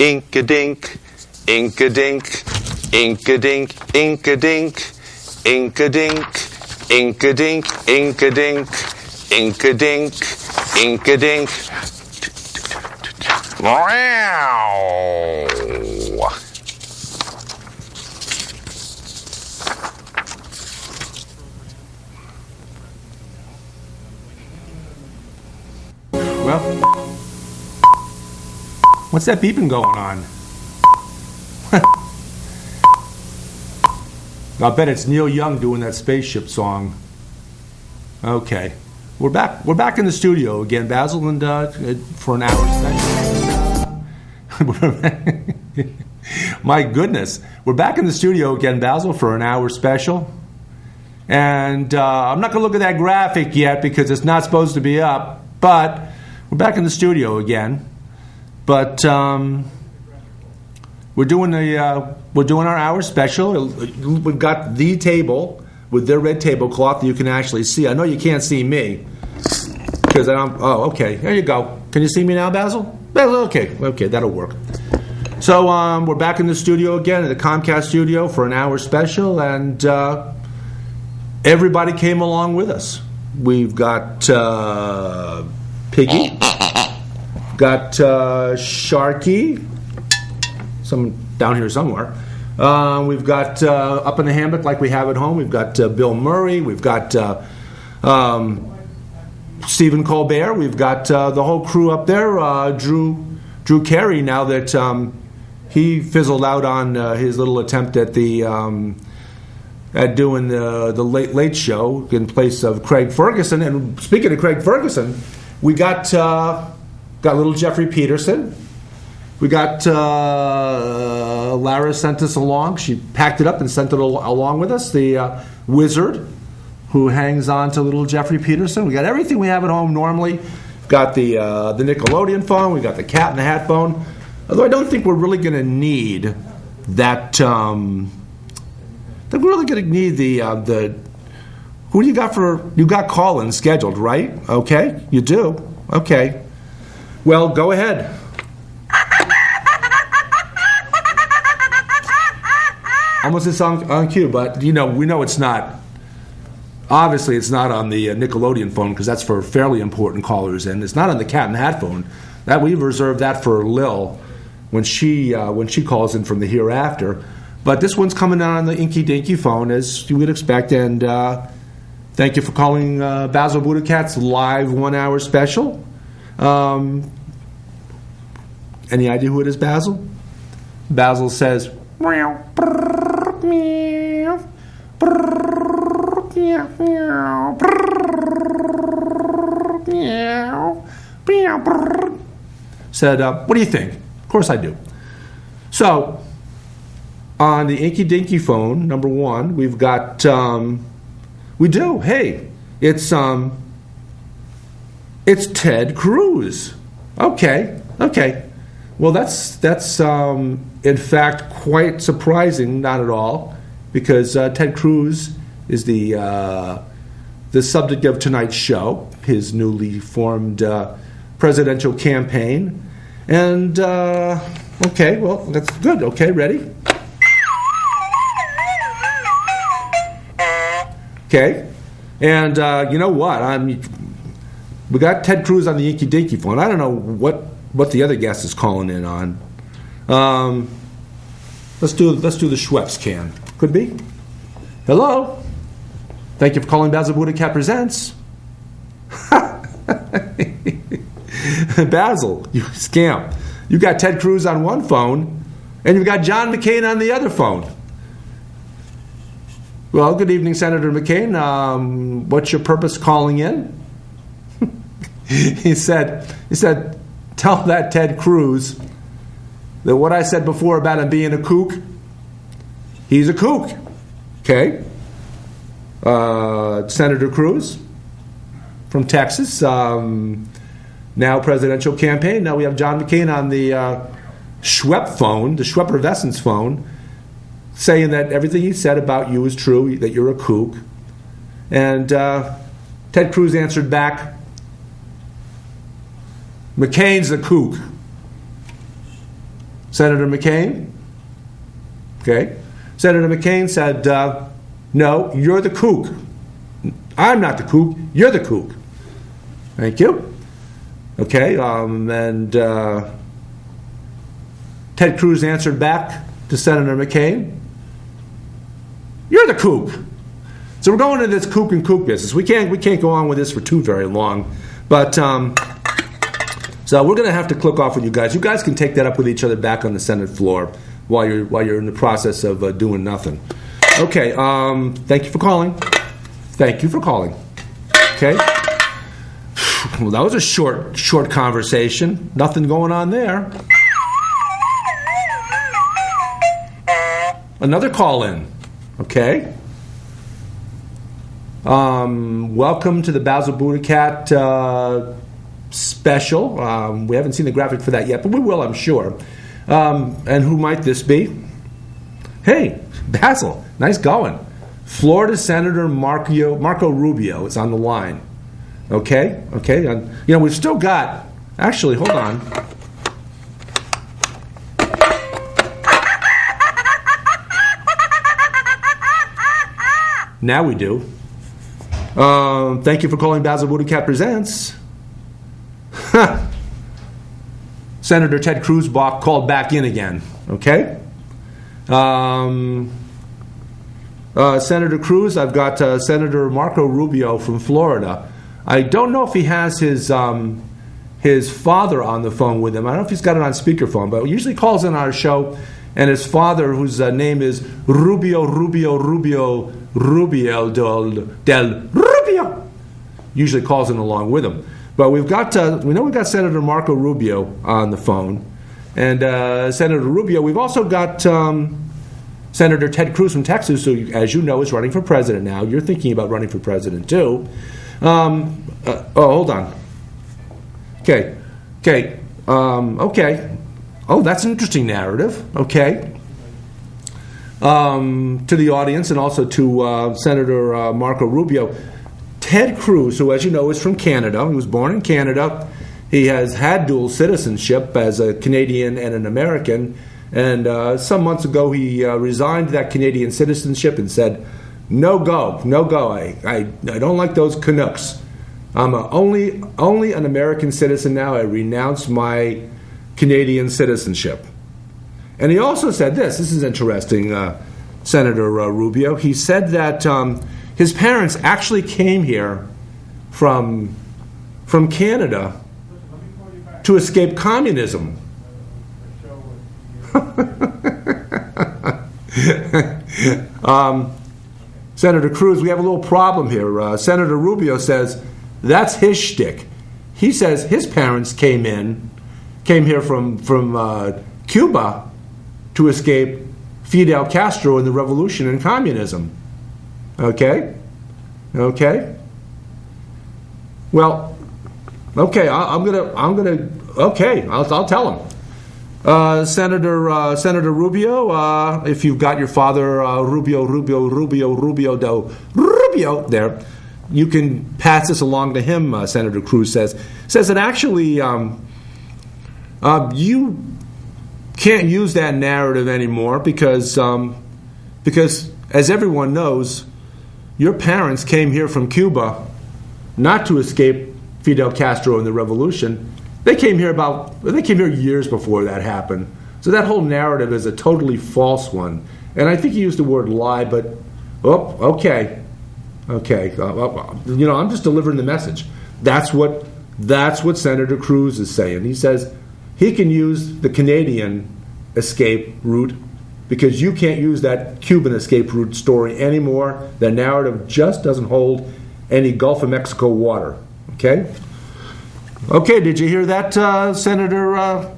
Ink-a-dink, ink-a-dink, ink-a-dink, ink-a-dink, ink-a-dink, ink-a-dink, ink-a-dink, ink-a-dink, ink-a-dink. Wow. Well, what's that beeping going on? I'll bet it's Neil Young doing that spaceship song. Okay, we're back in the studio again, Basil, and for an hour special. My goodness, we're back in the studio again, Basil, for an hour special. And I'm not going to look at that graphic yet because it's not supposed to be up, but we're back in the studio again. But we're doing our hour special. We've got the table with their red tablecloth that you can actually see. I know you can't see me because I don't. Oh, okay. There you go. Can you see me now, Basil? Basil, okay, that'll work. So we're back in the studio again, in the Comcast studio for an hour special, and everybody came along with us. We've got Piggy, got Sharky, some down here somewhere. We've got up in the hammock like we have at home. We've got Bill Murray. We've got Stephen Colbert. We've got the whole crew up there. Drew Carey. Now that he fizzled out on his little attempt at the at doing the Late Show in place of Craig Ferguson. And speaking of Craig Ferguson, we got little Jeffrey Peterson. We got Lara sent us along. She packed it up and sent it along with us. The wizard who hangs on to little Jeffrey Peterson. We got everything we have at home normally. We've got the Nickelodeon phone. We got the Cat in the Hat phone. Although I don't think we're really going to need that. I think we're really going to need the. Who do you got you got call-in scheduled, right? Okay, you do. Okay. Well, go ahead. Almost it's on cue, but we know it's not. Obviously, it's not on the Nickelodeon phone because that's for fairly important callers, and it's not on the Cat in the Hat phone. That we've reserved that for Lil when she calls in from the hereafter. But this one's coming on the Inky Dinky phone, as you would expect, and thank you for calling Basil Buddha Cat's live 1 hour special. Any idea who it is, Basil? Basil says, meow, brrr, meow, brrr, meow, brrr, meow, meow, brrr. Said, what do you think? Of course I do. So, on the Inky Dinky phone, number one, we've got, we do, hey, it's Ted Cruz. Okay. Well, that's in fact quite surprising, not at all, because Ted Cruz is the subject of tonight's show, his newly formed presidential campaign. And, okay, well, that's good. Okay, ready? Okay. And you know what? We got Ted Cruz on the Inky Dinky phone. I don't know what the other guest is calling in on. Let's do the Schweppes can. Could be. Hello. Thank you for calling Basil Buddha Cat Presents. Basil, you scamp. You got Ted Cruz on one phone, and you've got John McCain on the other phone. Well, good evening, Senator McCain. What's your purpose calling in? He said, tell that Ted Cruz that what I said before about him being a kook, he's a kook. Okay? Senator Cruz from Texas, now presidential campaign. Now we have John McCain on the Schwepp phone, the Schweppervescence phone, saying that everything he said about you is true, that you're a kook. And Ted Cruz answered back, McCain's a kook. Senator McCain. Okay. Senator McCain said, no, you're the kook. I'm not the kook, you're the kook. Thank you. Okay, and Ted Cruz answered back to Senator McCain, you're the kook. So we're going into this kook and kook business. We can't go on with this for too very long. But so we're going to have to click off with you guys. You guys can take that up with each other back on the Senate floor while you're in the process of doing nothing. Okay. Thank you for calling. Thank you for calling. Okay. Well, that was a short conversation. Nothing going on there. Another call in. Okay. Welcome to the Basil Buddha special. We haven't seen the graphic for that yet, but we will, I'm sure. And who might this be? Hey, Basil, nice going. Florida Senator Marco Rubio is on the line. Okay. We've still got. Actually, hold on. Now we do. Thank you for calling Basil Buddha Presents. Senator Ted Cruz called back in again. Okay. Senator Cruz, I've got Senator Marco Rubio from Florida. I don't know if he has his father on the phone with him. I don't know if he's got it on speakerphone, but he usually calls in our show, and his father, whose name is Rubio del Rubio, usually calls in along with him. But we know we've got Senator Marco Rubio on the phone, and Senator Rubio. We've also got Senator Ted Cruz from Texas, who, as you know, is running for president now. You're thinking about running for president too. Hold on. Okay. Oh, that's an interesting narrative. Okay. To the audience and also to Senator Marco Rubio. Ted Cruz, who, as you know, is from Canada. He was born in Canada. He has had dual citizenship as a Canadian and an American. And some months ago, he resigned that Canadian citizenship and said, no go. I don't like those Canucks. I'm only an American citizen now. I renounce my Canadian citizenship. And he also said this is interesting, Senator Rubio. He said that his parents actually came here from Canada to escape communism. Senator Cruz, we have a little problem here. Senator Rubio says that's his shtick. He says his parents came here from Cuba to escape Fidel Castro and the revolution and communism. Okay. Well, okay. I'll tell him. Senator Rubio, if you've got your father Rubio there, you can pass this along to him. Senator Cruz says that actually you can't use that narrative anymore because as everyone knows, your parents came here from Cuba not to escape Fidel Castro and the revolution. They came here years before that happened. So that whole narrative is a totally false one. And I think he used the word lie, but okay. I'm just delivering the message. That's what Senator Cruz is saying. He says he can use the Canadian escape route because you can't use that Cuban escape route story anymore. The narrative just doesn't hold any Gulf of Mexico water. Okay? Okay, did you hear that, Senator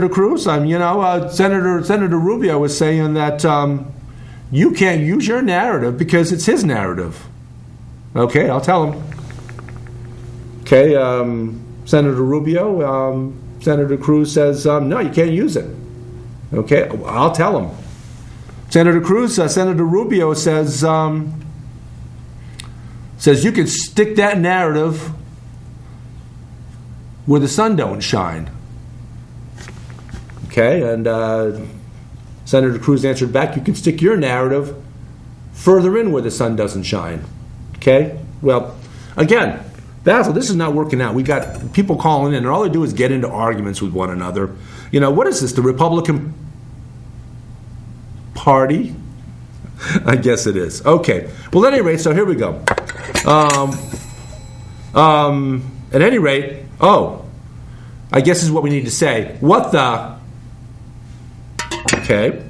Cruz? Senator Rubio was saying that you can't use your narrative because it's his narrative. Okay, I'll tell him. Okay, Senator Rubio, Senator Cruz says, no, you can't use it. Okay, I'll tell him. Senator Cruz, Senator Rubio says you can stick that narrative where the sun don't shine. Okay, and Senator Cruz answered back, you can stick your narrative further in where the sun doesn't shine. Okay? Well, again, Basil, this is not working out. We got people calling in, and all they do is get into arguments with one another. You know, what is this, the Republican Party? I guess it is. Okay. Well, at any rate, so here we go. At any rate, I guess this is what we need to say. What the? Okay.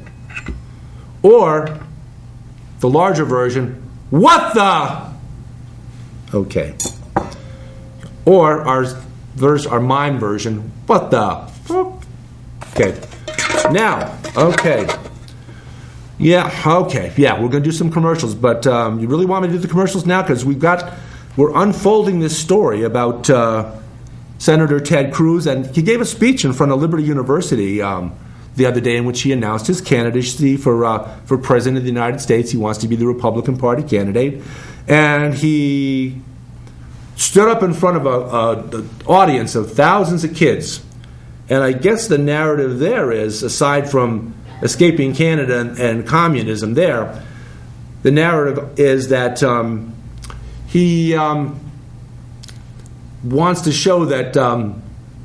Or the larger version, what the? Okay. Or our mime version, what the? Okay. Now, okay. Yeah, okay. Yeah, we're going to do some commercials, but you really want me to do the commercials now? Because we're unfolding this story about Senator Ted Cruz, and he gave a speech in front of Liberty University the other day in which he announced his candidacy for President of the United States. He wants to be the Republican Party candidate. And he stood up in front of an audience of thousands of kids. And I guess the narrative there is, aside from escaping Canada and communism there, the narrative is that he wants to show that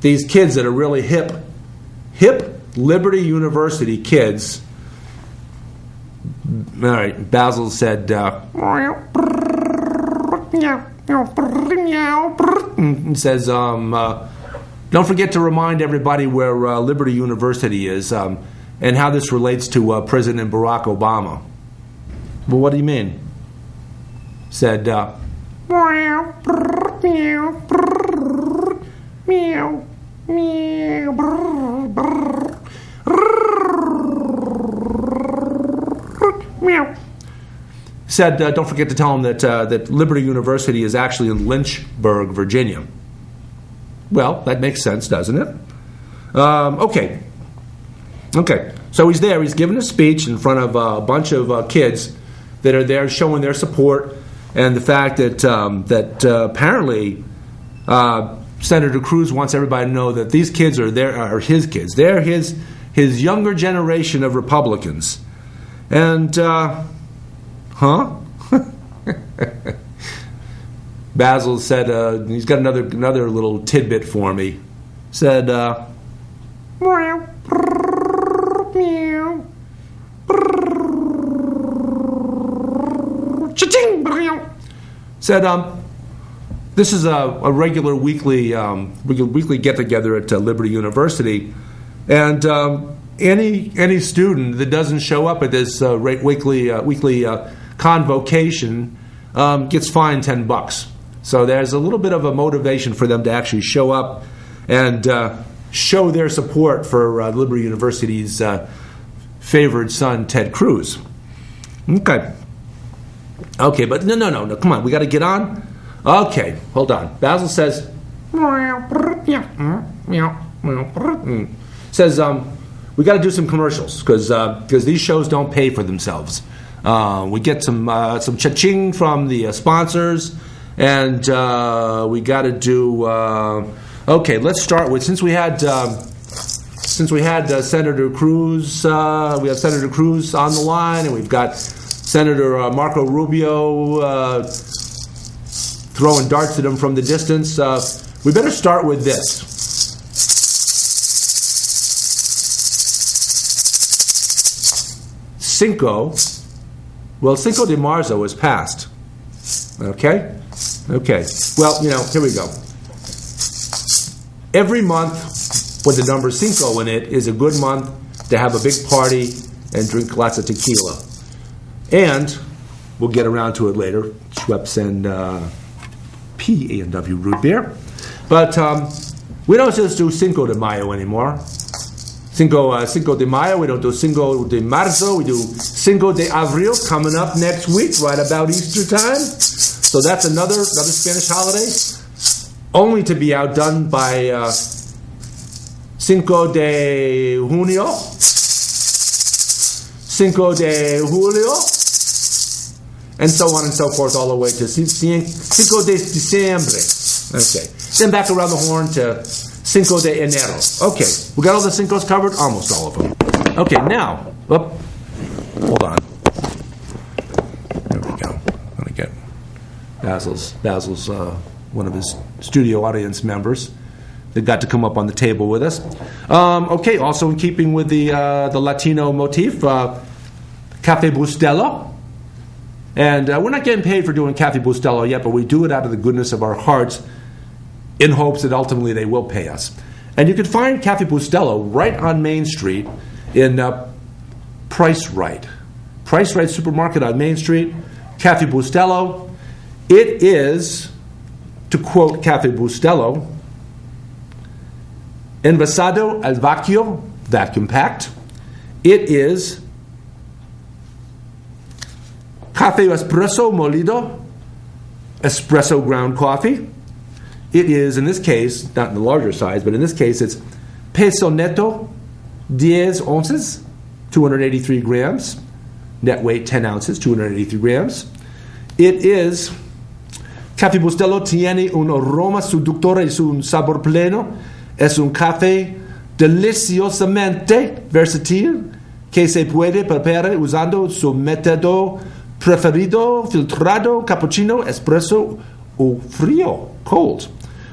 these kids that are really hip Liberty University kids. All right, Basil said, he says, don't forget to remind everybody where Liberty University is and how this relates to President Barack Obama. Well, what do you mean? Said, said, don't forget to tell him that Liberty University is actually in Lynchburg, Virginia. Well, that makes sense, doesn't it? Okay. So he's there. He's giving a speech in front of a bunch of kids that are there showing their support, and the fact that apparently Senator Cruz wants everybody to know that these kids are his kids. They're his younger generation of Republicans. And Basil said he's got another little tidbit for me. Said said this is a regular weekly get together at Liberty University, and any student that doesn't show up at this weekly convocation gets fined $10. So there's a little bit of a motivation for them to actually show up and show their support for Liberty University's favored son, Ted Cruz. Okay, but no, come on, we got to get on. Okay, hold on. Basil says, we got to do some commercials because these shows don't pay for themselves. We get some cha-ching from the sponsors, and we got to do. Okay, let's start with since we had Senator Cruz. We have Senator Cruz on the line, and we've got Senator Marco Rubio throwing darts at him from the distance. We better start with this. Cinco de Marzo is passed. Okay? Well, here we go. Every month with the number Cinco in it is a good month to have a big party and drink lots of tequila. And we'll get around to it later. Schweppes and P&W root beer. But we don't just do Cinco de Mayo anymore. Cinco de Mayo, we don't do Cinco de Marzo, we do Cinco de Abril coming up next week, right about Easter time. So that's another Spanish holiday, only to be outdone by Cinco de Junio, Cinco de Julio, and so on and so forth, all the way to Cinco de Diciembre. Okay. Then back around the horn to Cinco de Enero. Okay, we got all the Cincos covered? Almost all of them. Okay, now, hold on. There we go. I'm going to get Basil's one of his studio audience members that got to come up on the table with us. Okay, also in keeping with the Latino motif, Cafe Bustelo. And we're not getting paid for doing Cafe Bustelo yet, but we do it out of the goodness of our hearts in hopes that ultimately they will pay us. And you can find Cafe Bustelo right on Main Street in Price Right. Price Right Supermarket on Main Street, Cafe Bustelo. It is, to quote Cafe Bustelo, envasado al vacío, vacuum packed. It is café espresso molido, espresso ground coffee. It is, in this case, not in the larger size, but in this case, it's peso neto, 10 onces, 283 grams. Net weight, 10 ounces, 283 grams. It is, Café Bustelo tiene un aroma seductor y un sabor pleno. Es un café deliciosamente versátil que se puede preparar usando su método preferido, filtrado, cappuccino, espresso o frío, cold.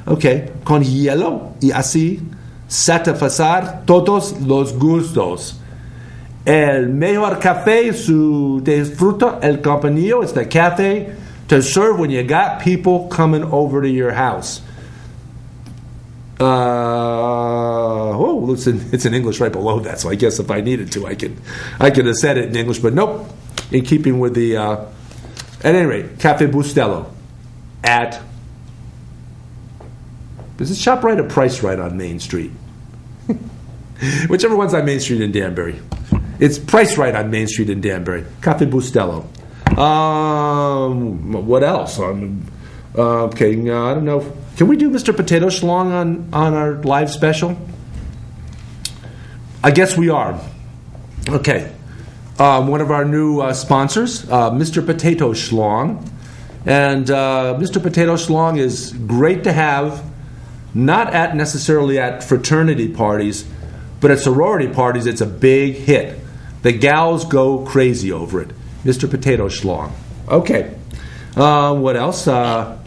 Okay, con hielo y así satisfacer todos los gustos. El mejor café su disfruta el compañero. It's the cafe to serve when you got people coming over to your house. It's in English right below that, so I guess if I needed to, I could have said it in English, but nope. In keeping with the, at any rate, Cafe Bustelo at, is it Shop Right or Price Right on Main Street? Whichever one's on Main Street in Danbury. It's Price Right on Main Street in Danbury. Cafe Bustelo. What else? Okay, I don't know. Can we do Mr. Potato Schlong on our live special? I guess we are. Okay. One of our new sponsors, Mr. Potato Schlong. And Mr. Potato Schlong is great to have, not necessarily at fraternity parties, but at sorority parties. It's a big hit. The gals go crazy over it. Mr. Potato Schlong. Okay. What else? Okay.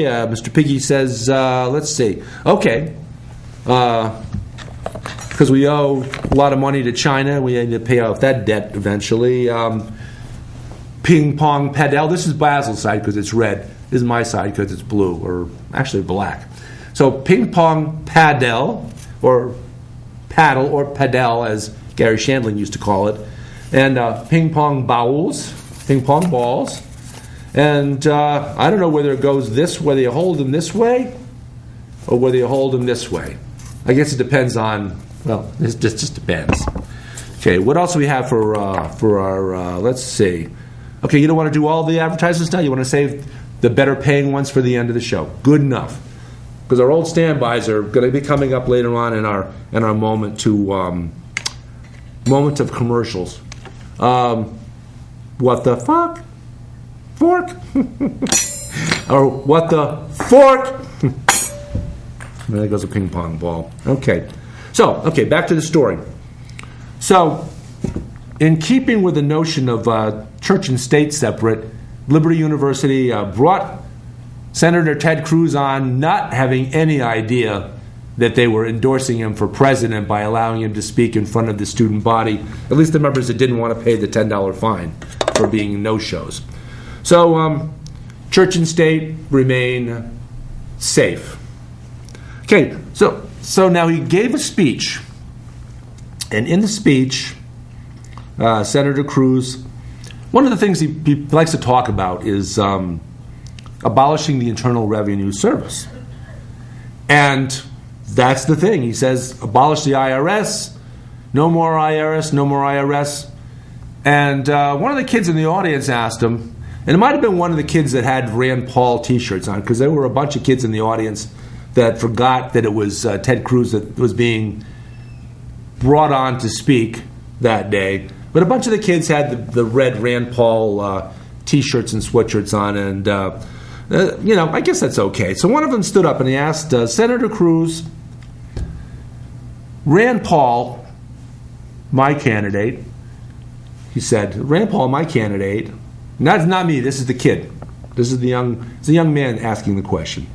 Mr. Piggy says, let's see. Okay. Because we owe a lot of money to China. We need to pay off that debt eventually. Ping Pong Padel. This is Basil's side because it's red. This is my side because it's blue, or actually black. So Ping Pong Padel, or paddle, or padel, as Gary Shandling used to call it. And ping pong balls. And I don't know whether it goes whether you hold them this way, or whether you hold them this way. I guess it depends on, well, it just depends. Okay, what else do we have for our, let's see. Okay, you don't want to do all the advertisements now? You want to save the better paying ones for the end of the show. Good enough. Because our old standbys are going to be coming up later on in our moment of commercials. What the fuck? Fork? Or what the fork? There goes a ping pong ball. Okay. So, back to the story. So, in keeping with the notion of church and state separate, Liberty University brought Senator Ted Cruz on, not having any idea that they were endorsing him for president by allowing him to speak in front of the student body, at least the members that didn't want to pay the $10 fine for being no-shows. So, church and state remain safe. Okay, so now he gave a speech, and in the speech, Senator Cruz, one of the things he likes to talk about is abolishing the Internal Revenue Service. And that's the thing. He says, abolish the IRS, no more IRS, no more IRS. And one of the kids in the audience asked him, and it might have been one of the kids that had Rand Paul t-shirts on, because there were a bunch of kids in the audience that forgot that it was Ted Cruz that was being brought on to speak that day. But a bunch of the kids had the red Rand Paul t-shirts and sweatshirts on, and I guess that's okay. So one of them stood up and he asked Senator Cruz, Rand Paul, my candidate, he said, Rand Paul, my candidate, not me, this is the kid. This is the young man asking the question.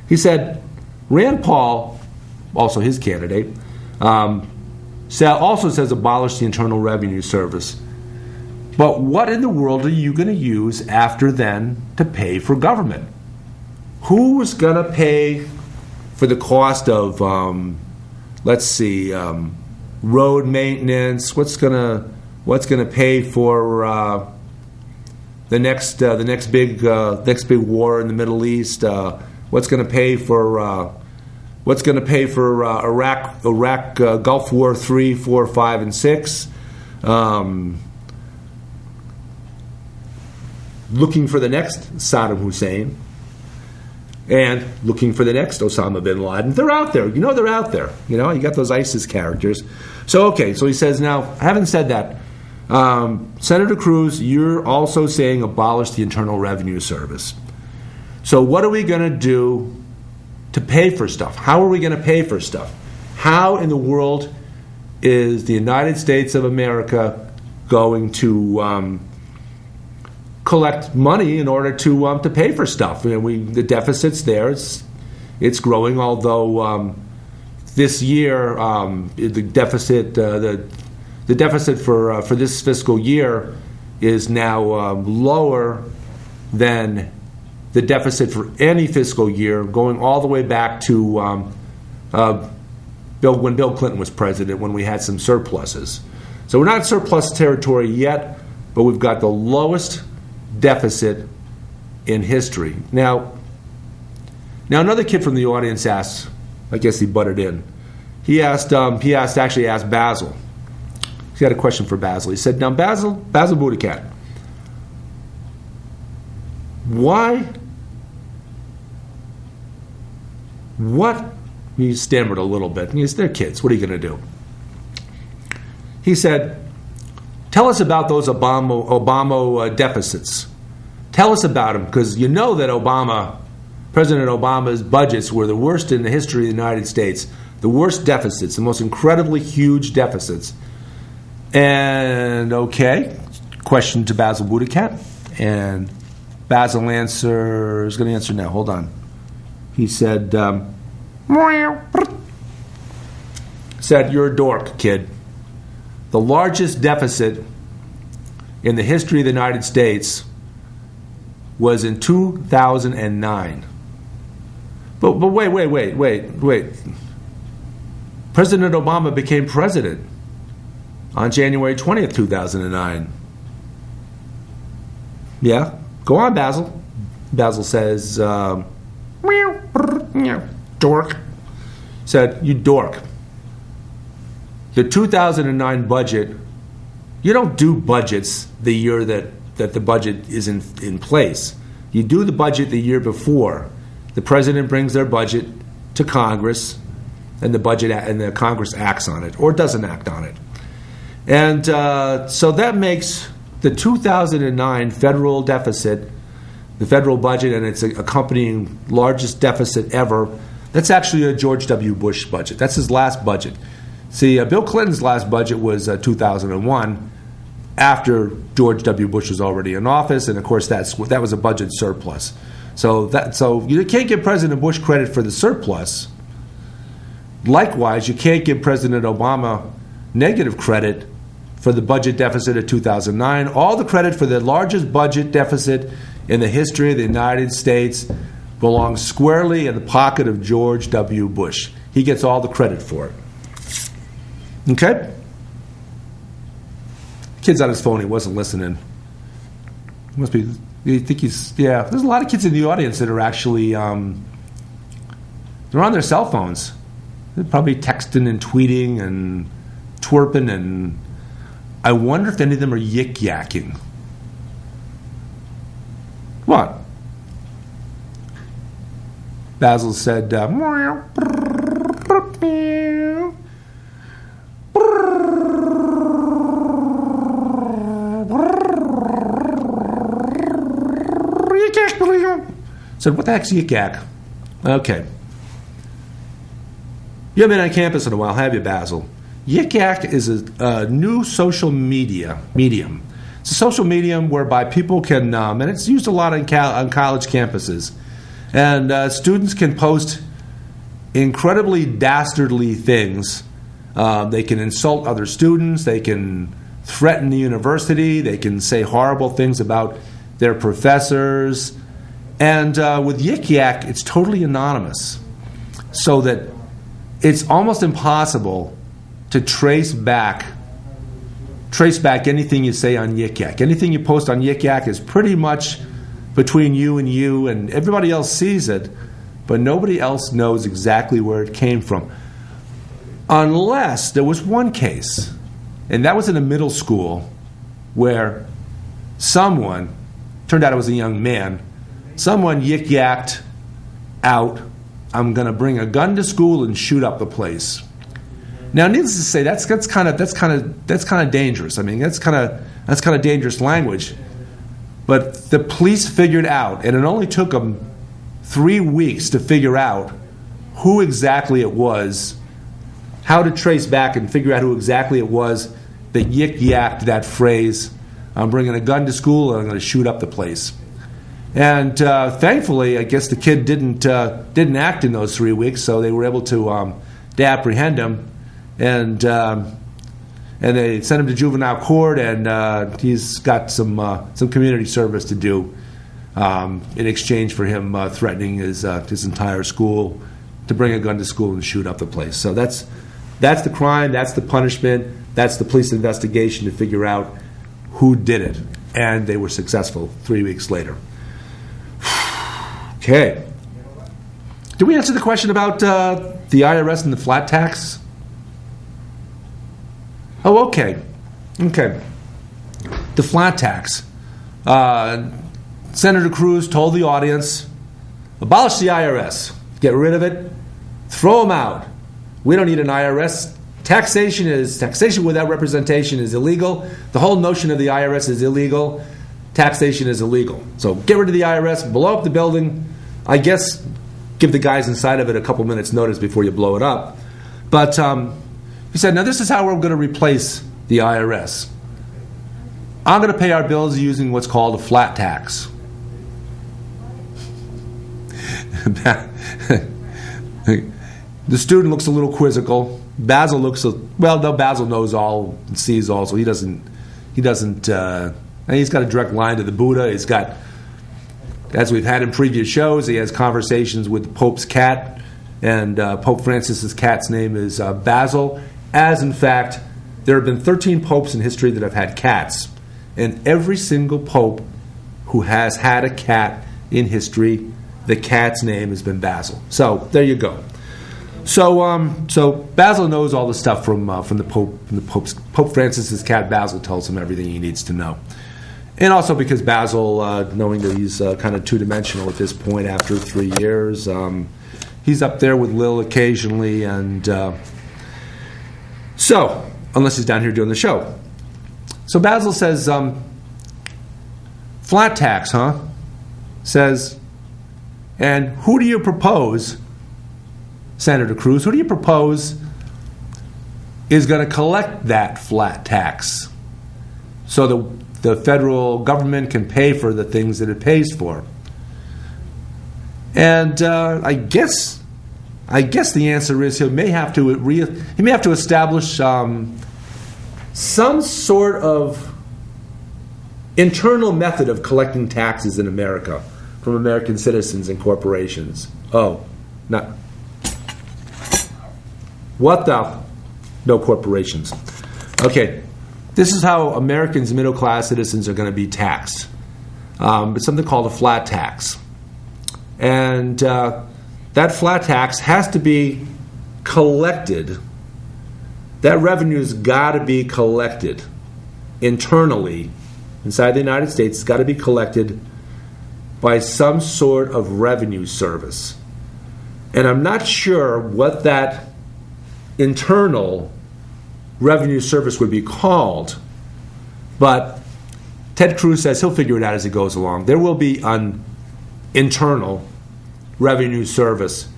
He said, Rand Paul, also his candidate, also says abolish the Internal Revenue Service. But what in the world are you going to use after then to pay for government? Who's going to pay for the cost of, road maintenance? What's going to pay for the next big war in the Middle East? What's going to pay for Iraq Gulf War 3, 4, 5, and 6? Looking for the next Saddam Hussein, and looking for the next Osama bin Laden. They're out there. They're out there. You got those ISIS characters. So he says, now, having said that, Senator Cruz, you're also saying abolish the Internal Revenue Service. So what are we going to do to pay for stuff? How are we going to pay for stuff? How in the world is the United States of America going to collect money in order to pay for stuff? The deficit's there. It's growing. Although this year the deficit for this fiscal year is now lower than the deficit for any fiscal year, going all the way back to when Bill Clinton was president, when we had some surpluses. So we're not in surplus territory yet, but we've got the lowest deficit in history. Now another kid from the audience asked, I guess he butted in. He asked Basil. He had a question for Basil. He said, now Basil Budikat, he stammered a little bit. They're kids. What are you going to do? He said, tell us about those Obama deficits. Tell us about them, because you know that President Obama's budgets were the worst in the history of the United States. The worst deficits, the most incredibly huge deficits. And question to Basil Budikat. And Basil is going to answer now. Hold on. He said, you're a dork, kid. The largest deficit in the history of the United States was in 2009. But wait. President Obama became president on January 20th, 2009. Yeah? Go on, Basil. Basil says, dork. Said, you dork. The 2009 budget, you don't do budgets the year that the budget is in place. You do the budget the year before. The president brings their budget to Congress, and the Congress acts on it, or doesn't act on it. And so that makes the 2009 federal deficit, the federal budget, and its accompanying largest deficit ever. That's actually a George W. Bush budget. That's his last budget. See, Bill Clinton's last budget was 2001, after George W. Bush was already in office, and of course that was a budget surplus. So you can't give President Bush credit for the surplus. Likewise, you can't give President Obama negative credit for the budget deficit of 2009. All the credit for the largest budget deficit in the history of the United States belongs squarely in the pocket of George W. Bush. He gets all the credit for it. Okay? Kid's on his phone. He wasn't listening. Must be. You think he's? Yeah. There's a lot of kids in the audience that are actually. They're on their cell phones. They're probably texting and tweeting and twerping, and I wonder if any of them are yik-yakking. What? Basil said, Said, what the heck's Yik Yak? Okay. You haven't been on campus in a while, have you, Basil? Yik Yak is a new social medium. It's a social medium whereby people can, and it's used a lot on college campuses, and students can post incredibly dastardly things. They can insult other students. They can threaten the university. They can say horrible things about their professors. And with Yik Yak, it's totally anonymous, so that it's almost impossible to trace back anything you say on Yik Yak. Anything you post on Yik Yak is pretty much between you, and everybody else sees it, but nobody else knows exactly where it came from. Unless there was one case, and that was in a middle school, where someone, turned out it was a young man, someone Yik Yacked out, I'm going to bring a gun to school and shoot up the place. Now, needless to say, that's kind of dangerous. I mean, that's kind of dangerous language. But the police figured out, and it only took them 3 weeks to figure out who exactly it was, how to trace back and figure out who exactly it was that Yik Yacked that phrase, I'm bringing a gun to school and I'm going to shoot up the place. And thankfully, I guess the kid didn't act in those 3 weeks, so they were able to apprehend him, and they sent him to juvenile court, and he's got some community service to do in exchange for him threatening his entire school to bring a gun to school and shoot up the place. So that's the crime, that's the punishment, that's the police investigation to figure out who did it, and they were successful 3 weeks later. Okay. Did we answer the question about the IRS and the flat tax? Oh, okay. Okay. The flat tax. Senator Cruz told the audience, abolish the IRS. Get rid of it. Throw them out. We don't need an IRS. Taxation without representation is illegal. The whole notion of the IRS is illegal. Taxation is illegal. So get rid of the IRS, blow up the building. I guess give the guys inside of it a couple minutes notice before you blow it up. But he said, now this is how we're going to replace the IRS. I'm going to pay our bills using what's called a flat tax. The student looks a little quizzical. Basil Basil knows all and sees all, so he doesn't, and he's got a direct line to the Buddha. He's got, as we've had in previous shows, he has conversations with the Pope's cat, and Pope Francis's cat's name is Basil, as in fact, there have been 13 popes in history that have had cats, and every single pope who has had a cat in history, the cat's name has been Basil. So there you go. So Basil knows all the stuff from the Pope. Pope Francis's cat Basil tells him everything he needs to know, and also because Basil, knowing that he's kind of two-dimensional at this point after 3 years, he's up there with Lil occasionally, and so unless he's down here doing the show. So Basil says, flat tax, huh? Says, and who do you propose, Senator Cruz, who do you propose is going to collect that flat tax so the federal government can pay for the things that it pays for? And I guess the answer is he may have to establish some sort of internal method of collecting taxes in America from American citizens and corporations. Oh, not. What the? No corporations. Okay, this is how Americans, middle-class citizens, are going to be taxed. It's something called a flat tax. And that flat tax has to be collected. That revenue's got to be collected internally inside the United States. It's got to be collected by some sort of revenue service. And I'm not sure what that internal revenue service would be called, but Ted Cruz says he'll figure it out as he goes along. There will be an internal Revenue Service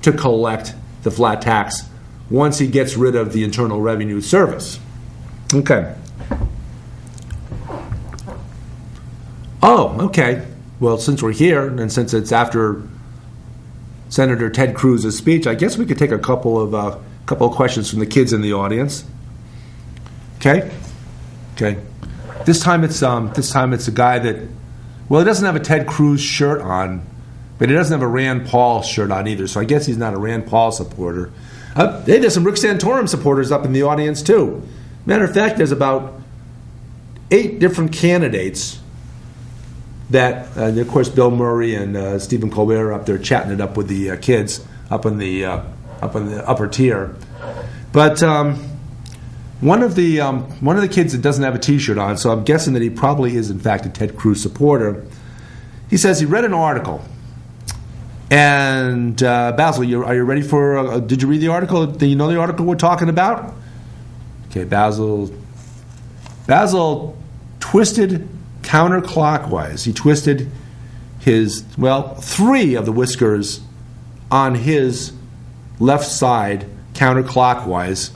to collect the flat tax once he gets rid of the Internal Revenue Service. Okay. Oh, okay. Well, since we're here, and since it's after Senator Ted Cruz's speech, I guess we could take a couple of questions from the kids in the audience. Okay. Okay. This time it's a guy that, well, he doesn't have a Ted Cruz shirt on, but he doesn't have a Rand Paul shirt on either. So I guess he's not a Rand Paul supporter. Hey, there's some Rick Santorum supporters up in the audience too. Matter of fact, there's about 8 different candidates that, of course, Bill Murray and Stephen Colbert are up there chatting it up with the kids up in the upper tier. But one of the kids that doesn't have a T-shirt on, so I'm guessing that he probably is in fact a Ted Cruz supporter. He says he read an article, and Basil, are you ready for? Did you read the article? Do you know the article we're talking about? Okay, Basil twisted counterclockwise. He twisted his 3 of the whiskers on his left side counterclockwise.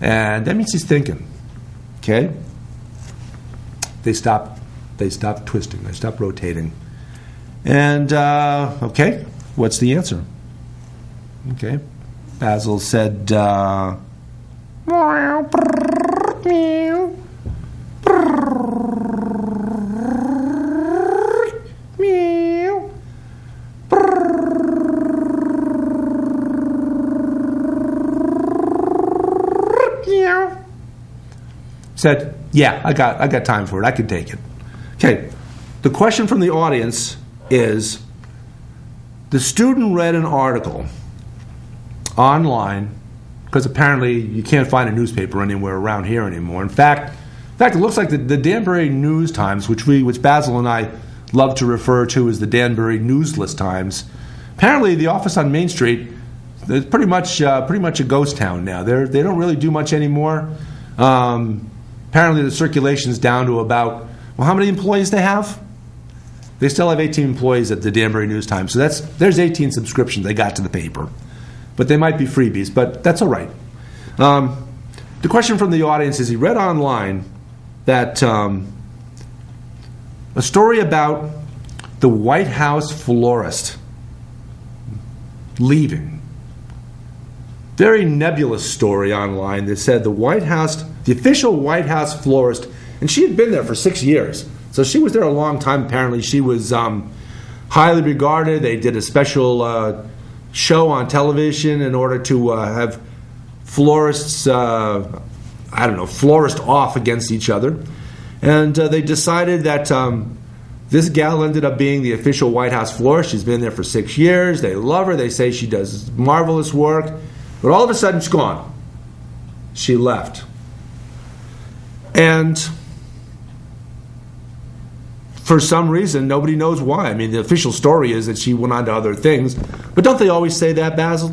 And that means he's thinking. Okay? They stop twisting. They stop rotating. And, okay, what's the answer? Okay. Basil said, said, yeah, I got time for it. I can take it. Okay. The question from the audience is, the student read an article online, because apparently you can't find a newspaper anywhere around here anymore. In fact, it looks like the Danbury News Times, which Basil and I love to refer to as the Danbury Newsless Times. Apparently, the office on Main Street is pretty much a ghost town now. They don't really do much anymore. Apparently, the circulation's down to about, how many employees they have? They still have 18 employees at the Danbury News Times. So there's 18 subscriptions they got to the paper. But they might be freebies, but that's all right. The question from the audience is, he read online that a story about the White House florist leaving. Very nebulous story online that said the official White House florist, and she had been there for 6 years. So she was there a long time. Apparently she was highly regarded. They did a special show on television in order to have florists, florist off against each other. And they decided that this gal ended up being the official White House florist. She's been there for 6 years. They love her. They say she does marvelous work. But all of a sudden, she's gone. She left. And for some reason, nobody knows why. I mean, the official story is that she went on to other things. But don't they always say that, Basil?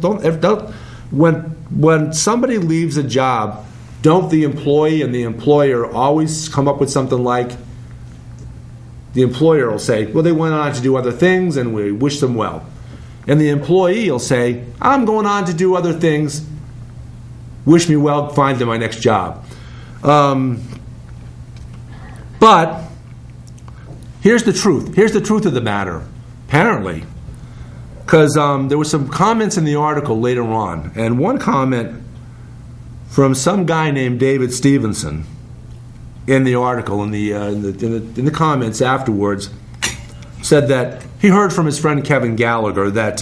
When somebody leaves a job, don't the employee and the employer always come up with something like, the employer will say, well, they went on to do other things and we wish them well. And the employee will say, I'm going on to do other things. Wish me well, find them my next job. But here's the truth. Here's the truth of the matter. Apparently, because there were some comments in the article later on, and one comment from some guy named David Stevenson in the article, in the comments afterwards, said that he heard from his friend Kevin Gallagher that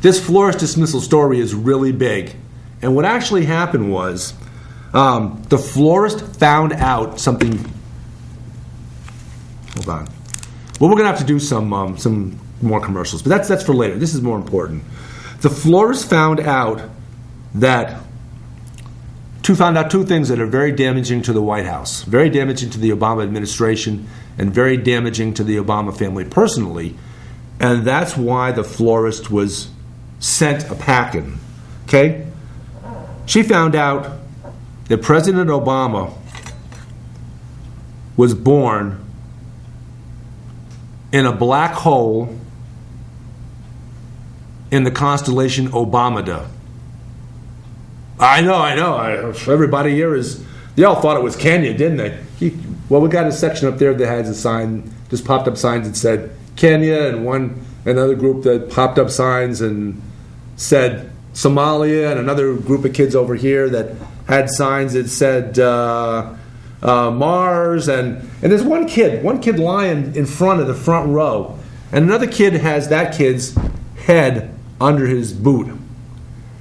this florist dismissal story is really big. And what actually happened was the florist found out something. Hold on. Well, we're going to have to do some more commercials, but that's for later. This is more important. The florist found out two things that are very damaging to the White House, very damaging to the Obama administration, and very damaging to the Obama family personally. And that's why the florist was sent a packing. Okay? She found out that President Obama was born in a black hole in the constellation Obamada. I know. Everybody here they all thought it was Kenya, didn't they? Well, we got a section up there that has a sign, just popped up signs that said Kenya, and another group that popped up signs and said Somalia, and another group of kids over here that had signs that said Mars, and there's one kid lying in front of the front row, and another kid has that kid's head under his boot,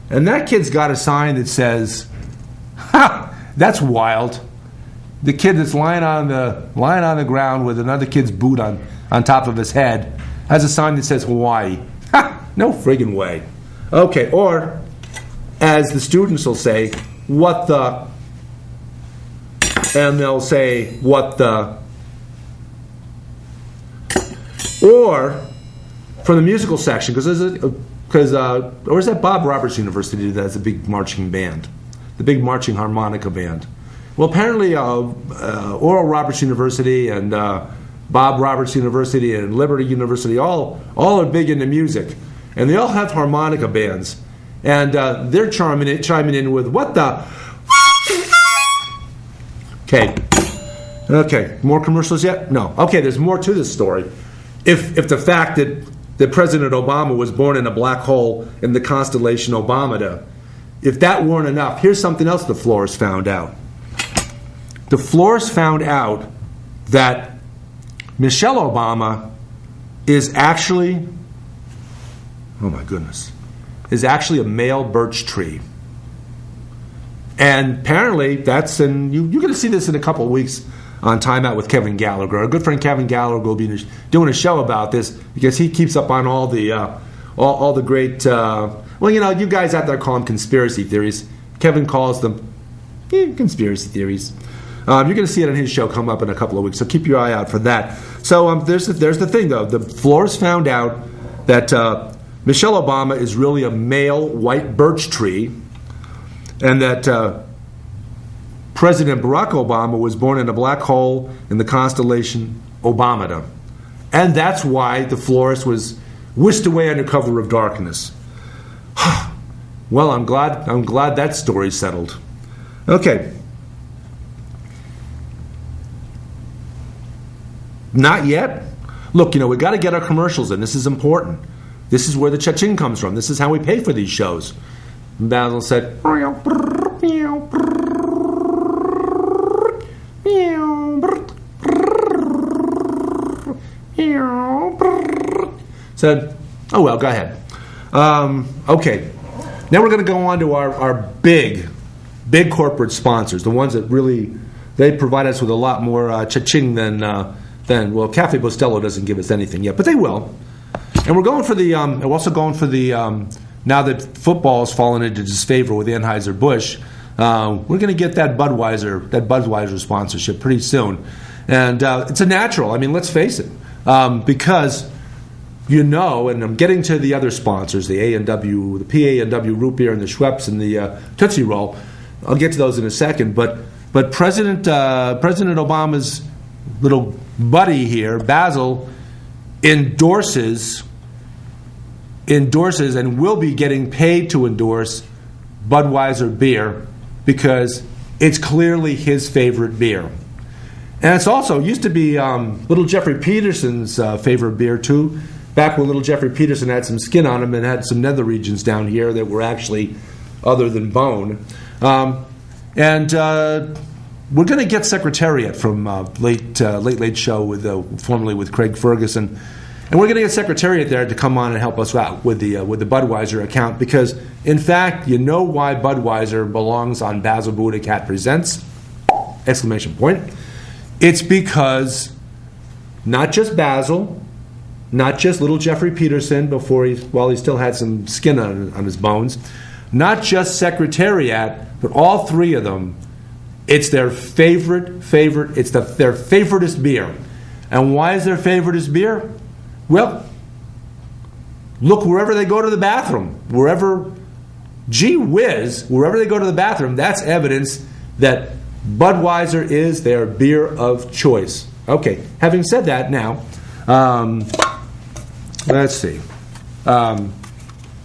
and that kid's got a sign that says, "Ha, that's wild." The kid that's lying on the ground with another kid's boot on top of his head has a sign that says Hawaii. Ha, no friggin' way. Okay, or as the students will say, what the, and they'll say, what the, or from the musical section, or is that Bob Roberts University that has a big marching band, the big marching harmonica band? Well, apparently Oral Roberts University and Bob Roberts University and Liberty University all are big into music, and they all have harmonica bands, and they're chiming in with what the. Okay, more commercials yet? No. Okay, there's more to this story. If the fact that President Obama was born in a black hole in the constellation Obamada, if that weren't enough, here's something else the florists found out. The florists found out that Michelle Obama is actually, oh my goodness, is actually a male birch tree. And apparently that's, and you're going to see this in a couple of weeks on Time Out with Kevin Gallagher. Our good friend Kevin Gallagher will be doing a show about this because he keeps up on all the great, well, you guys out there call them conspiracy theories. Kevin calls them conspiracy theories. You're going to see it on his show come up in a couple of weeks, so keep your eye out for that. So there's the thing, though. The florists found out that Michelle Obama is really a male white birch tree, and that President Barack Obama was born in a black hole in the constellation Obamada. And that's why the florist was whisked away under cover of darkness. Well, I'm glad that story's settled. Okay. Not yet. Look, we got to get our commercials in. This is important. This is where the cha-ching comes from. This is how we pay for these shows. Basil said, said, oh well, go ahead. Okay. Now we're going to go on to our big corporate sponsors, the ones that really, they provide us with a lot more cha-ching than well, Cafe Bustelo doesn't give us anything yet, but they will. And we're going for we're also going for the, now that football has fallen into disfavor with Anheuser-Busch, we're going to get that Budweiser sponsorship pretty soon. And it's a natural, let's face it, because, and I'm getting to the other sponsors, the A&W, the PA&W root beer and the Schweppes and the Tootsie Roll. I'll get to those in a second, but President Obama's little buddy here, Basil, endorses and will be getting paid to endorse Budweiser beer because it's clearly his favorite beer. And it's also used to be little Jeffrey Peterson's favorite beer too, back when little Jeffrey Peterson had some skin on him and had some nether regions down here that were actually other than bone. We're going to get Secretariat from Late Show formerly with Craig Ferguson, and we're going to get Secretariat there to come on and help us out with the Budweiser account because, in fact, you know why Budweiser belongs on Basil Buddha-Cat Presents! ! It's because not just Basil, not just little Jeffrey Peterson while he still had some skin on his bones, not just Secretariat, but all three of them. It's their favorite, it's their favoritist beer. And why is their favoritist beer? Well, look wherever they go to the bathroom. Wherever they go to the bathroom, that's evidence that Budweiser is their beer of choice. Okay, having said that now, let's see.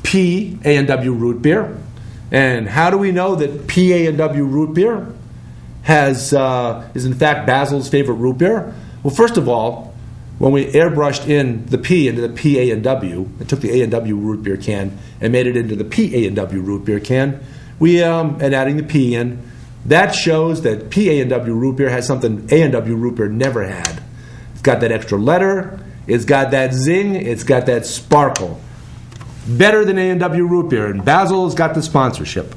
P, A&W root beer. And how do we know that P, A&W root beer is in fact Basil's favorite root beer? Well, first of all, when we airbrushed in the P into the P, A&W, and took the A&W root beer can and made it into the P, A&W root beer can, and adding the P in, that shows that P, A&W root beer has something A&W root beer never had. It's got that extra letter, it's got that zing, it's got that sparkle. Better than A&W root beer, and Basil's got the sponsorship.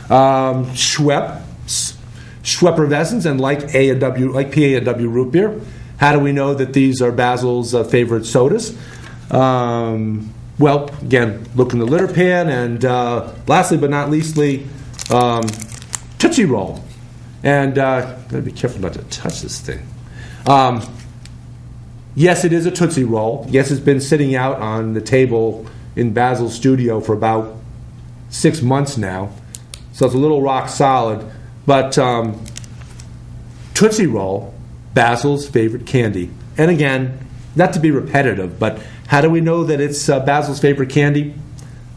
Schweppervescence, and like P-A&W root beer. How do we know that these are Basil's favorite sodas? Well, again, look in the litter pan, and lastly but not leastly, Tootsie Roll. And gotta be careful not to touch this thing. Yes, it is a Tootsie Roll. Yes, it's been sitting out on the table in Basil's studio for about 6 months now, so it's a little rock solid. But Tootsie Roll, Basil's favorite candy. And again, not to be repetitive, but how do we know that it's Basil's favorite candy?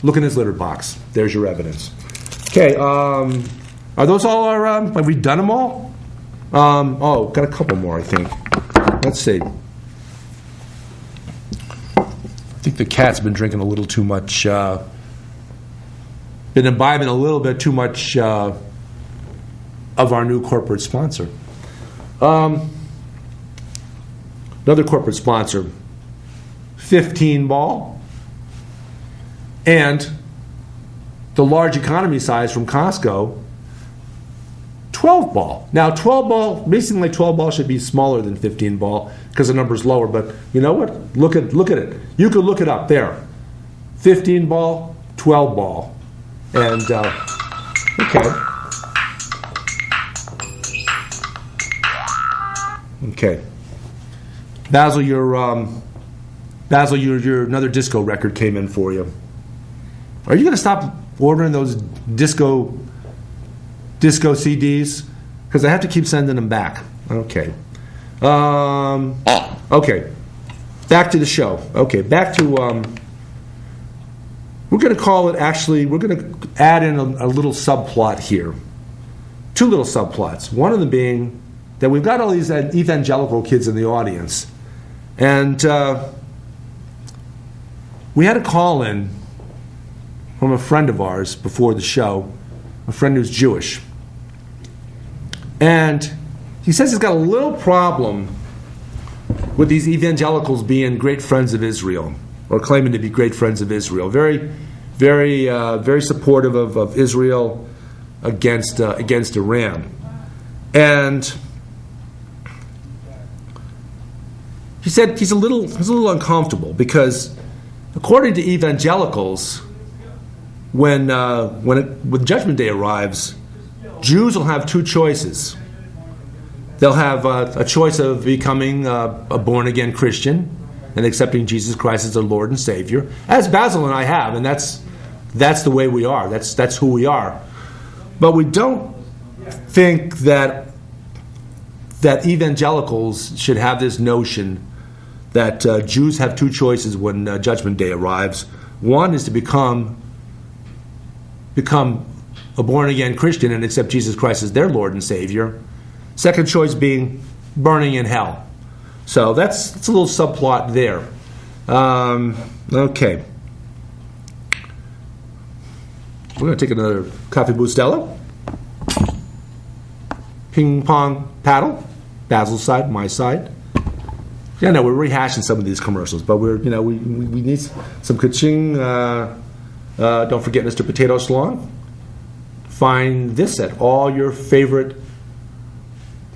Look in his litter box. There's your evidence. Okay, are those all our, have we done them all? Got a couple more, I think. Let's see. I think the cat's been drinking a little too much, been imbibing a little bit too much of our new corporate sponsor. Another corporate sponsor, 15 ball, and the large economy size from Costco, 12 ball. Now, 12 ball, basically 12 ball should be smaller than 15 ball because the number's lower, but you know what? Look at it. You could look it up there. 15 ball, 12 ball. And, Okay. Basil, your another disco record came in for you. Are you going to stop ordering those disco CDs? Because I have to keep sending them back. Okay. Okay. Back to the show. Okay. Back to we're going to call it. Actually, we're going to add in a little subplot here. Two little subplots. One of them being that we've got all these evangelical kids in the audience. And we had a call in from a friend of ours before the show, a friend who's Jewish. And he says he's got a little problem with these evangelicals being great friends of Israel, or claiming to be great friends of Israel. Very, very, very supportive of Israel against Iran. And he said he's a little uncomfortable because, according to evangelicals, when Judgment Day arrives, Jews will have two choices. They'll have a choice of becoming a born-again Christian and accepting Jesus Christ as their Lord and Savior, as Basil and I have, and that's the way we are. That's who we are. But we don't think that evangelicals should have this notion that Jews have two choices when Judgment Day arrives. One is to become a born-again Christian and accept Jesus Christ as their Lord and Savior. Second choice being burning in hell. So that's a little subplot there. Okay. We're going to take another Coffee Bustelo. Ping pong paddle. Basil's side, my side. Yeah, no, we're rehashing some of these commercials, but we need some ka-ching. Don't forget Mr. Potato Salon. Find this at all your favorite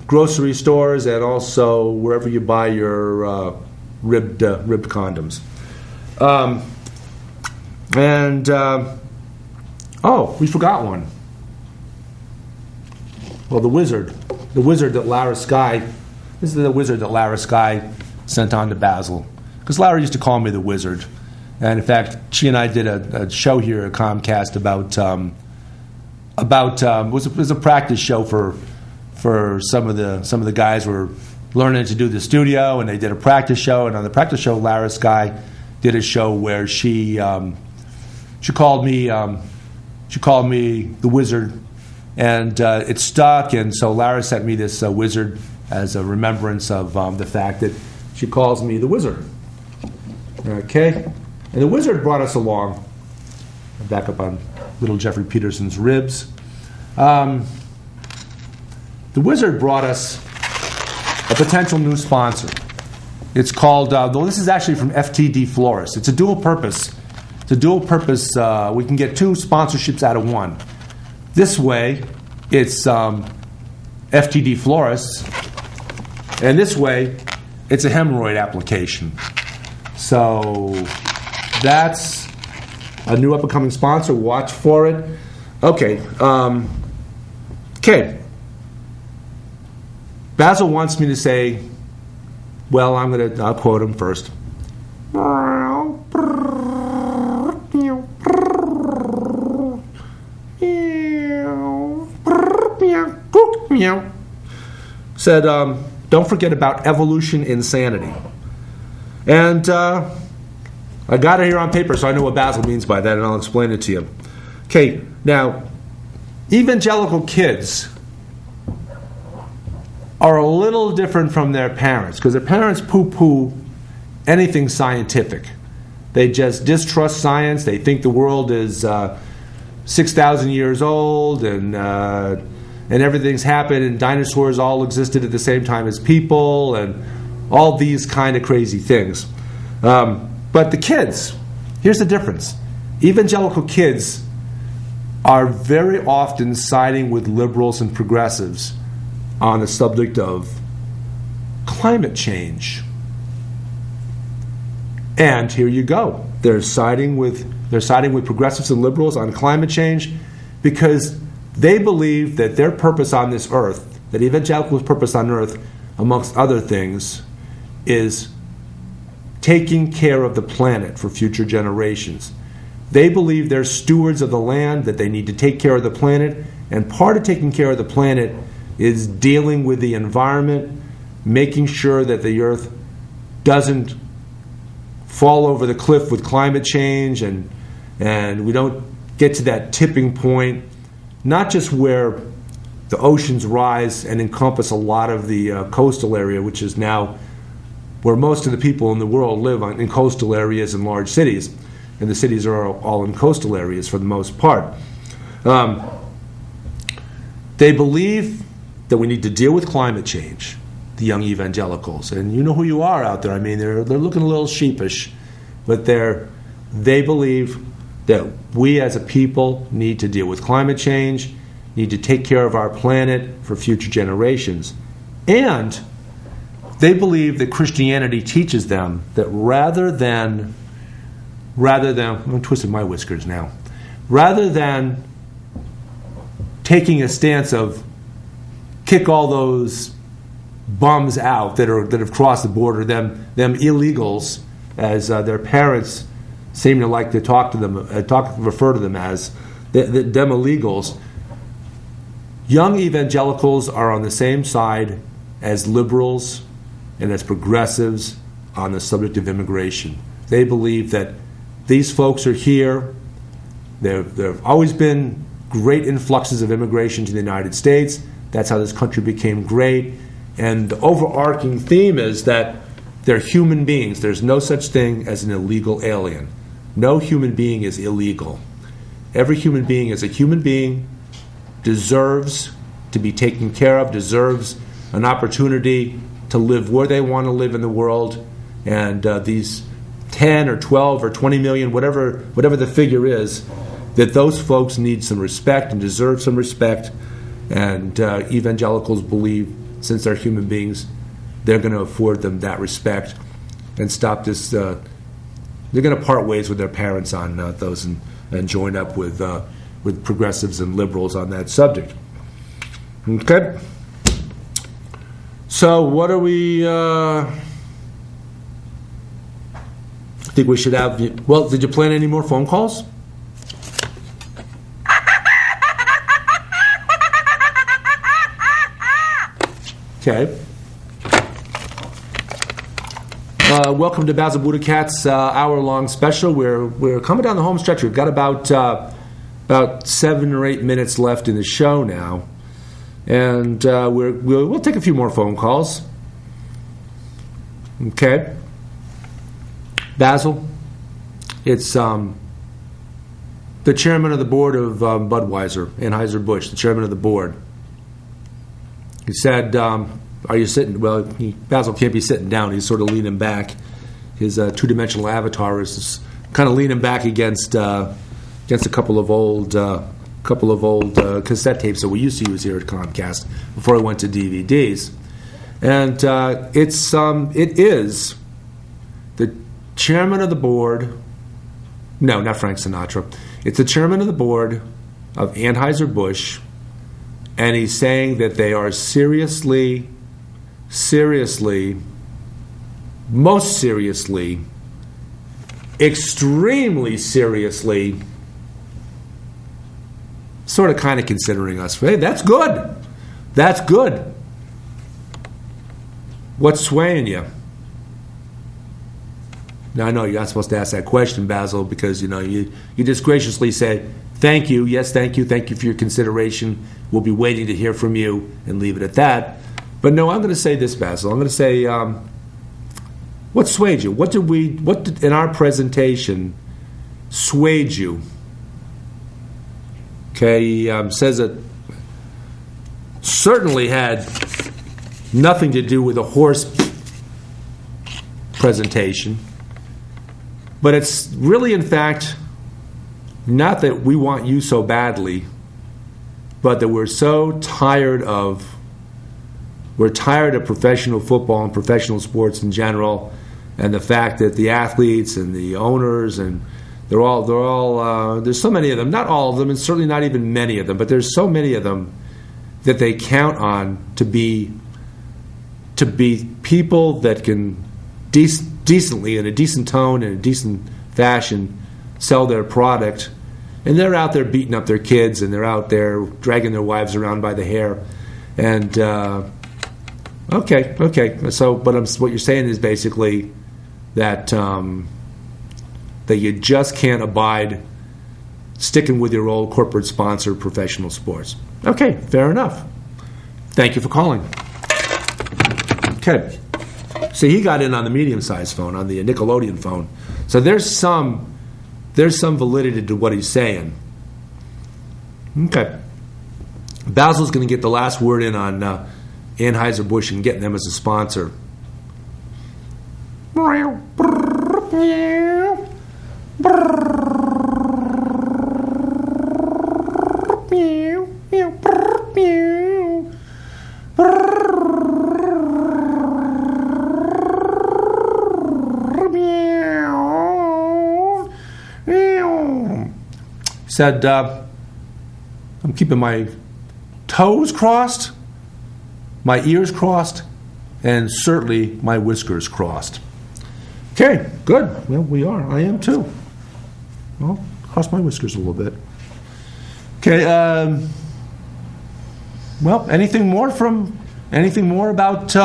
grocery stores and also wherever you buy your ribbed condoms. We forgot one. Well, the wizard that Lara Sky. This is the wizard that Lara Sky sent on to Basil, because Lara used to call me the wizard, and in fact, she and I did a show here at Comcast about it was a practice show for some of the guys who were learning to do the studio, and they did a practice show, and on the practice show, Lara Sky did a show where she she called me the wizard, and it stuck. And so Lara sent me this wizard as a remembrance of the fact that she calls me the wizard. Okay, and the wizard brought us along. Back up on little Jeffrey Peterson's ribs. The wizard brought us a potential new sponsor. It's called, though this is actually from FTD Florist. It's a dual purpose. We can get two sponsorships out of one. This way, it's FTD Florist, and this way, it's a hemorrhoid application. So that's a new up-and-coming sponsor. Watch for it. Okay. Basil wants me to say, well, I'll quote him first. Said, don't forget about evolution insanity. And I got it here on paper, so I know what Basil means by that, and I'll explain it to you. Okay, now, evangelical kids are a little different from their parents, because their parents poo-poo anything scientific. They just distrust science. They think the world is 6,000 years old, and everything's happened, and dinosaurs all existed at the same time as people, and all these kind of crazy things. But the kids, here's the difference. Evangelical kids are very often siding with liberals and progressives on the subject of climate change. And here you go. They're siding with progressives and liberals on climate change because they believe that their purpose on this earth, that evangelicals' purpose on earth, amongst other things, is taking care of the planet for future generations. They believe they're stewards of the land, that they need to take care of the planet, and part of taking care of the planet is dealing with the environment, making sure that the earth doesn't fall over the cliff with climate change, and we don't get to that tipping point, not just where the oceans rise and encompass a lot of the coastal area, which is now where most of the people in the world live in coastal areas and large cities, and the cities are all in coastal areas for the most part. They believe that we need to deal with climate change, the young evangelicals, and you know who you are out there. I mean, they're looking a little sheepish, but they believe that we as a people need to deal with climate change, need to take care of our planet for future generations, and they believe that Christianity teaches them that rather than I'm twisting my whiskers now, rather than taking a stance of kick all those bums out that have crossed the border, them illegals, as their parents seem to like to refer to them as, them illegals. Young evangelicals are on the same side as liberals and as progressives on the subject of immigration. They believe that these folks are here. There have always been great influxes of immigration to the United States. That's how this country became great. And the overarching theme is that they're human beings. There's no such thing as an illegal alien. No human being is illegal. Every human being is a human being, deserves to be taken care of, deserves an opportunity to live where they want to live in the world. And these 10 or 12 or 20 million, whatever the figure is, that those folks need some respect and deserve some respect. And evangelicals believe, since they're human beings, they're going to afford them that respect and stop this. They're going to part ways with their parents on those and join up with progressives and liberals on that subject. Okay? So what are we... think we should have... Well, did you plan any more phone calls? Okay. Welcome to Basil Budakat's hour-long special. We're coming down the home stretch. We've got about 7 or 8 minutes left in the show now, and we'll take a few more phone calls. Okay, Basil, it's the chairman of the board of Budweiser, Anheuser-Busch, the chairman of the board. He said, are you sitting? Well, Basil can't be sitting down. He's sort of leaning back. His two-dimensional avatar is kind of leaning back against a couple of old cassette tapes that we used to use here at Comcast before I went to DVDs. And it is the chairman of the board. No, not Frank Sinatra. It's the chairman of the board of Anheuser-Busch, and he's saying that they are seriously, most seriously, extremely seriously, sort of kind of considering us. Hey, that's good. That's good. What's swaying you? Now, I know you're not supposed to ask that question, Basil, because you just graciously said, thank you, yes, thank you for your consideration. We'll be waiting to hear from you, and leave it at that. But no, I'm going to say this, Basil. I'm going to say, what swayed you? What did in our presentation swayed you? Okay, he says it certainly had nothing to do with a horse presentation. But it's really, in fact, not that we want you so badly, but that we're tired of professional football and professional sports in general, and the fact that the athletes and the owners, and they're all there's so many of them, not all of them, and certainly not even many of them, but there's so many of them that they count on to be people that can decently, in a decent tone, in a decent fashion, sell their product. And they're out there beating up their kids, and they're out there dragging their wives around by the hair. And okay. So, but what you're saying is basically that that you just can't abide sticking with your old corporate sponsored professional sports. Okay, fair enough. Thank you for calling. Okay. See, he got in on the medium-sized phone, on the Nickelodeon phone. So there's some validity to what he's saying. Okay. Basil's going to get the last word in on Anheuser-Busch and getting them as a sponsor. Said, I'm keeping my toes crossed, my ears crossed, and certainly my whiskers crossed. Okay, good. Well, we are. I am too. Well, cross my whiskers a little bit. Okay. Well, anything more about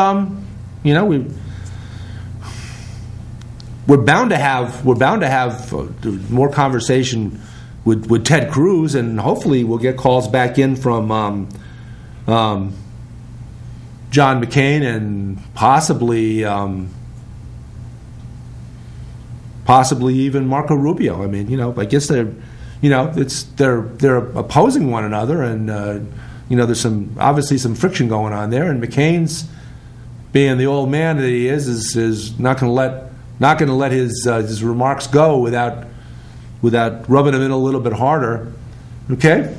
we're bound to have more conversation with Ted Cruz, and hopefully we'll get calls back in from John McCain and possibly even Marco Rubio. I mean, I guess they're opposing one another, and there's obviously some friction going on there. And McCain's, being the old man that he is not going to let his remarks go without rubbing him in a little bit harder. Okay?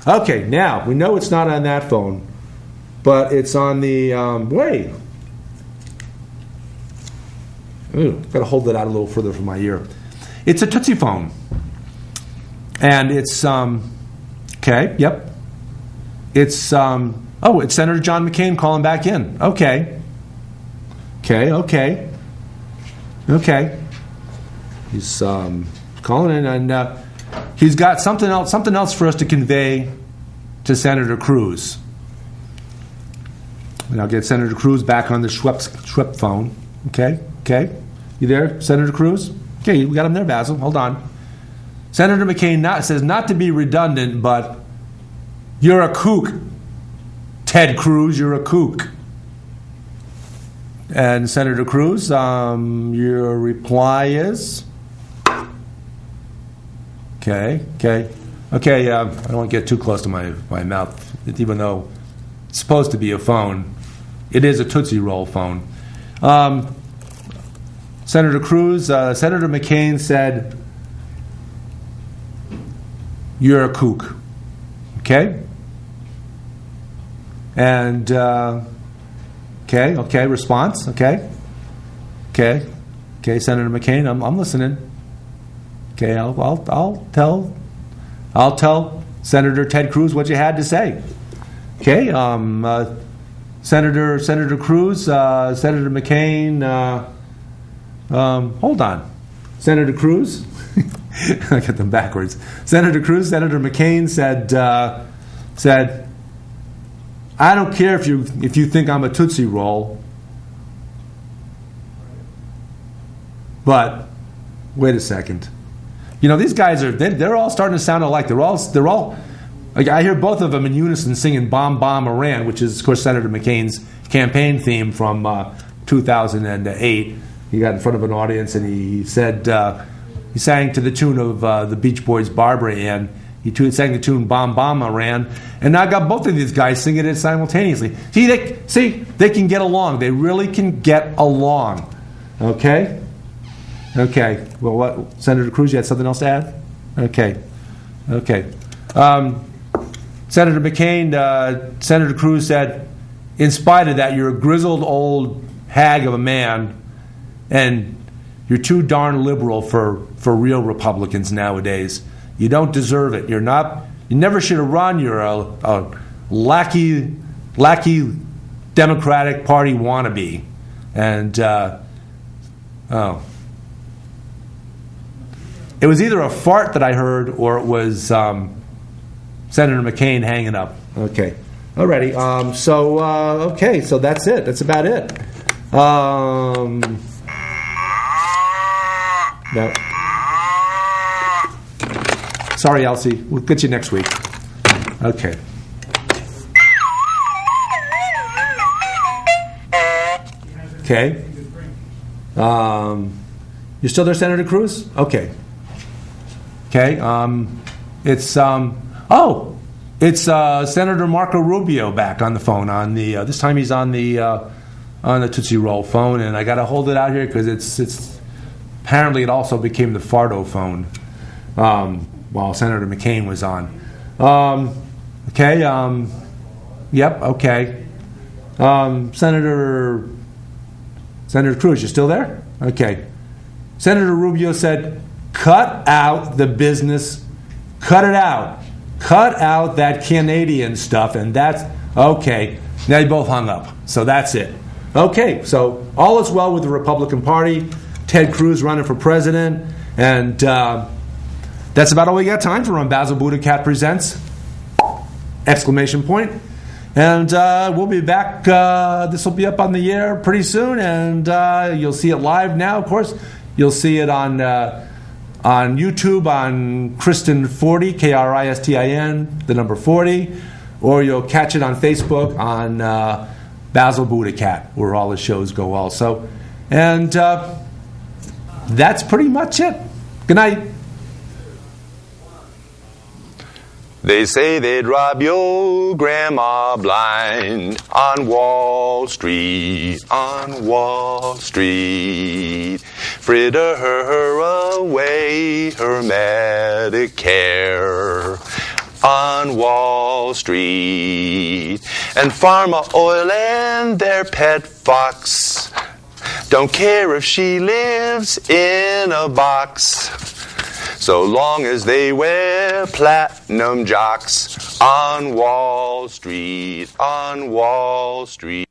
Okay, now, we know it's not on that phone, but it's on the, wait. Ooh, got to hold it out a little further from my ear. It's a Tootsie phone. And it's, okay, yep. It's, it's Senator John McCain calling back in. Okay. He's calling in, and he's got something else for us to convey to Senator Cruz. And I'll get Senator Cruz back on the Schwepp phone. Okay? You there, Senator Cruz? Okay, we got him there, Basil. Hold on. Senator McCain says, not to be redundant, but you're a kook. Ted Cruz, you're a kook. And Senator Cruz, your reply is? Okay. I don't want to get too close to my mouth, even though it's supposed to be a phone. It is a Tootsie Roll phone. Senator Cruz, Senator McCain said, you're a kook. Okay? And, okay, response, okay, Senator McCain, I'm listening. Okay, I'll tell Senator Ted Cruz what you had to say. Okay, Senator Cruz, Senator McCain, hold on, Senator Cruz, I got them backwards. Senator Cruz, Senator McCain said, I don't care if you think I'm a Tootsie Roll, but wait a second. You know, these guys they're all starting to sound alike. They're all like, I hear both of them in unison singing "Bomb Bomb Iran," which is, of course, Senator McCain's campaign theme from 2008. He got in front of an audience and he said he sang to the tune of the Beach Boys' "Barbara Ann." He sang the tune "Bomb Bomb Iran," and now I got both of these guys singing it simultaneously. They can get along. They really can get along. Okay. Well, what, Senator Cruz? You had something else to add? Okay. Senator McCain, Senator Cruz said, in spite of that, you're a grizzled old hag of a man, and you're too darn liberal for real Republicans nowadays. You don't deserve it. You never should have run. You're a lackey Democratic Party wannabe. And, it was either a fart that I heard or it was Senator McCain hanging up. Okay. Alrighty. So that's it. That's about it. No. Sorry, Elsie. We'll get you next week. Okay. Okay. You still there, Senator Cruz? Okay. It's Senator Marco Rubio back on the phone. On the this time he's on the Tootsie Roll phone, and I got to hold it out here because it's apparently it also became the Fardo phone while Senator McCain was on. Senator Cruz, you still there? Okay. Senator Rubio said, cut out the business. Cut it out. Cut out that Canadian stuff. And that's, okay. Now you both hung up. So that's it. Okay, so all is well with the Republican Party. Ted Cruz running for president. And that's about all we got time for on Basil Buddha Cat Presents! Exclamation point. And we'll be back. This will be up on the air pretty soon. And you'll see it live now, of course. You'll see it on YouTube on Kristen 40, Kristin, the number 40, or you'll catch it on Facebook on Basil Buddha Cat, where all the shows go also. And that's pretty much it. Good night. They say they'd rob your grandma blind on Wall Street, fritter her away her Medicare on Wall Street. And Pharma Oil and their pet fox don't care if she lives in a box, so long as they wear platinum jocks on Wall Street, on Wall Street.